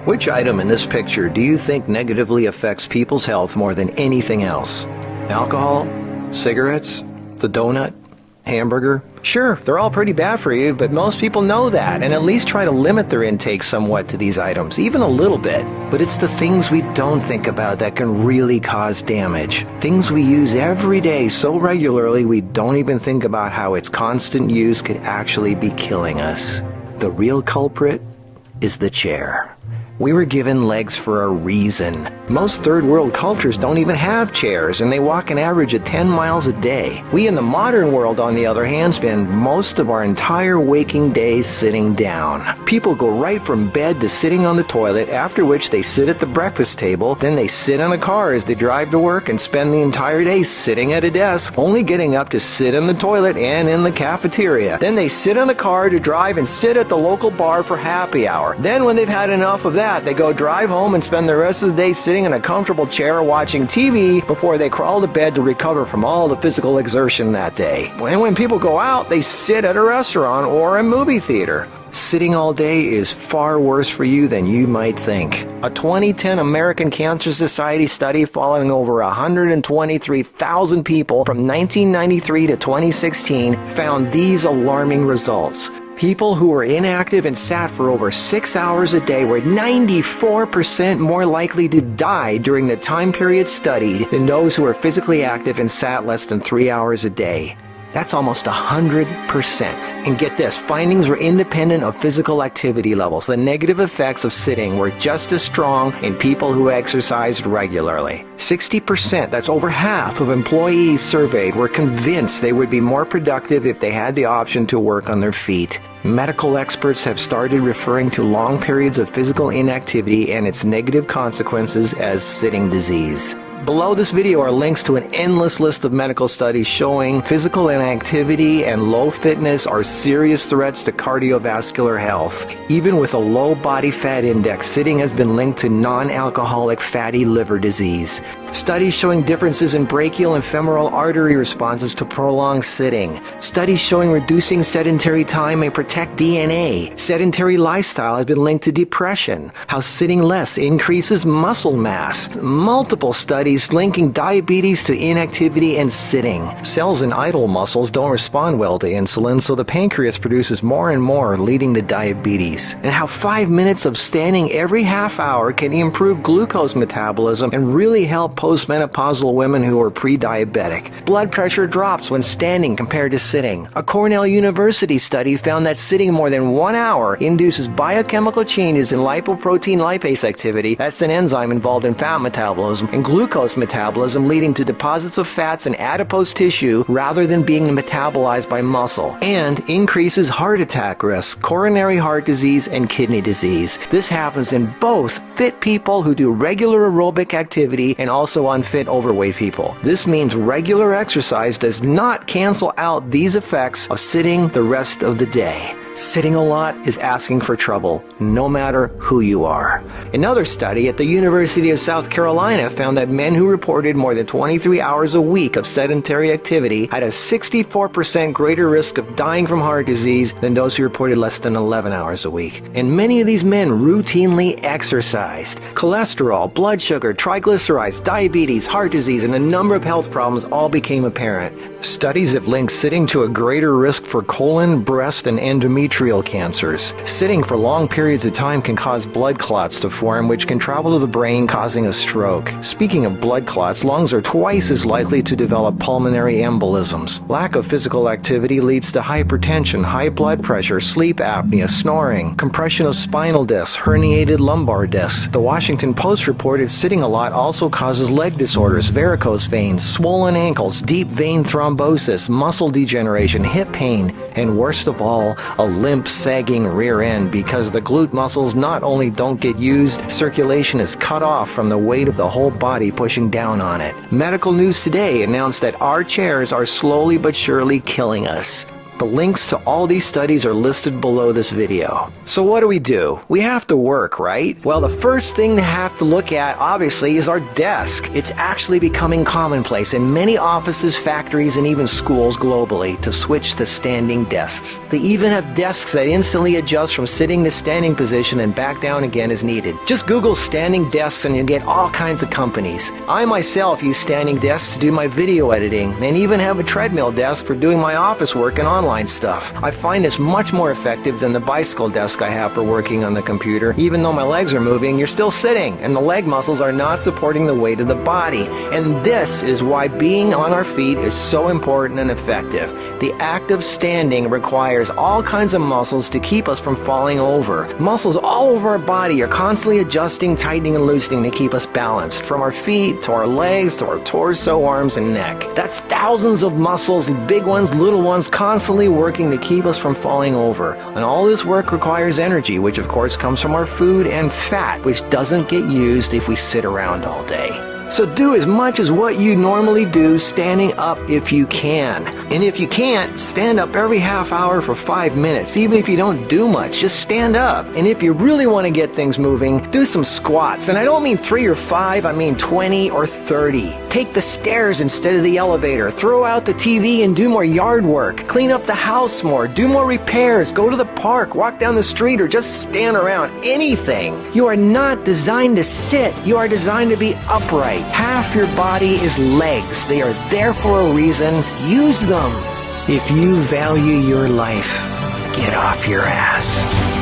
Which item in this picture do you think negatively affects people's health more than anything else? Alcohol? Cigarettes? The donut? Hamburger? Sure, they're all pretty bad for you, but most people know that and at least try to limit their intake somewhat to these items, even a little bit. But it's the things we don't think about that can really cause damage. Things we use every day so regularly we don't even think about how its constant use could actually be killing us. The real culprit is the chair. We were given legs for a reason. Most third world cultures don't even have chairs, and they walk an average of 10 miles a day. We in the modern world, on the other hand, spend most of our entire waking days sitting down. People go right from bed to sitting on the toilet, after which they sit at the breakfast table, then they sit in a car as they drive to work and spend the entire day sitting at a desk, only getting up to sit in the toilet and in the cafeteria. Then they sit in a car to drive and sit at the local bar for happy hour. Then when they've had enough of that, they go drive home and spend the rest of the day sitting in a comfortable chair watching TV before they crawl to bed to recover from all the physical exertion that day. And when people go out, they sit at a restaurant or a movie theater. Sitting all day is far worse for you than you might think. A 2010 American Cancer Society study following over 123,000 people from 1993 to 2016 found these alarming results. People who were inactive and sat for over 6 hours a day were 94% more likely to die during the time period studied than those who were physically active and sat less than 3 hours a day. That's almost 100%. And get this, findings were independent of physical activity levels. The negative effects of sitting were just as strong in people who exercised regularly. 60%, that's over half of employees surveyed, were convinced they would be more productive if they had the option to work on their feet. Medical experts have started referring to long periods of physical inactivity and its negative consequences as sitting disease. Below this video are links to an endless list of medical studies showing physical inactivity and low fitness are serious threats to cardiovascular health. Even with a low body fat index, sitting has been linked to non-alcoholic fatty liver disease. Studies showing differences in brachial and femoral artery responses to prolonged sitting. Studies showing reducing sedentary time may protect DNA. Sedentary lifestyle has been linked to depression. How sitting less increases muscle mass. Multiple studies linking diabetes to inactivity and sitting. Cells in idle muscles don't respond well to insulin, so the pancreas produces more and more, leading to diabetes. And how 5 minutes of standing every half hour can improve glucose metabolism and really help postmenopausal women who are pre-diabetic. Blood pressure drops when standing compared to sitting. A Cornell University study found that sitting more than 1 hour induces biochemical changes in lipoprotein lipase activity, that's an enzyme involved in fat metabolism, and glucose metabolism, leading to deposits of fats in adipose tissue rather than being metabolized by muscle, and increases heart attack risk, coronary heart disease, and kidney disease. This happens in both fit people who do regular aerobic activity and also unfit overweight people. This means regular exercise does not cancel out these effects of sitting the rest of the day. Sitting a lot is asking for trouble, no matter who you are. Another study at the University of South Carolina found that men who reported more than 23 hours a week of sedentary activity had a 64% greater risk of dying from heart disease than those who reported less than 11 hours a week. And many of these men routinely exercised. Cholesterol, blood sugar, triglycerides, diabetes, heart disease, and a number of health problems all became apparent. Studies have linked sitting to a greater risk for colon, breast, and endometrial cancers. Sitting for long periods of time can cause blood clots to form, which can travel to the brain, causing a stroke. Speaking of blood clots, lungs are twice as likely to develop pulmonary embolisms. Lack of physical activity leads to hypertension, high blood pressure, sleep apnea, snoring, compression of spinal discs, herniated lumbar discs. The Washington Post reported sitting a lot also causes leg disorders, varicose veins, swollen ankles, deep vein thrombosis, muscle degeneration, hip pain, and worst of all, a limp, sagging rear end because the glute muscles not only don't get used, circulation is cut off from the weight of the whole body pushing down on it. Medical News Today announced that our chairs are slowly but surely killing us. The links to all these studies are listed below this video. So what do? We have to work, right? Well, the first thing to have to look at, obviously, is our desk. It's actually becoming commonplace in many offices, factories, and even schools globally to switch to standing desks. They even have desks that instantly adjust from sitting to standing position and back down again as needed. Just Google standing desks and you'll get all kinds of companies. I myself use standing desks to do my video editing and even have a treadmill desk for doing my office work and online stuff. I find this much more effective than the bicycle desk I have for working on the computer. Even though my legs are moving, you're still sitting, and the leg muscles are not supporting the weight of the body. And this is why being on our feet is so important and effective. The act of standing requires all kinds of muscles to keep us from falling over. Muscles all over our body are constantly adjusting, tightening, and loosening to keep us balanced, from our feet to our legs to our torso, arms, and neck. That's thousands of muscles, big ones, little ones, constantly working to keep us from falling over. And all this work requires energy, which of course comes from our food, and fat, which doesn't get used if we sit around all day. So do as much as what you normally do standing up if you can. And if you can't, stand up every half hour for 5 minutes. Even if you don't do much, just stand up. And if you really want to get things moving, do some squats. And I don't mean 3 or 5, I mean 20 or 30. Take the stairs instead of the elevator. Throw out the TV and do more yard work. Clean up the house more. Do more repairs. Go to the park. Walk down the street or just stand around. Anything. You are not designed to sit. You are designed to be upright. Half your body is legs. They are there for a reason. Use them. If you value your life, get off your ass.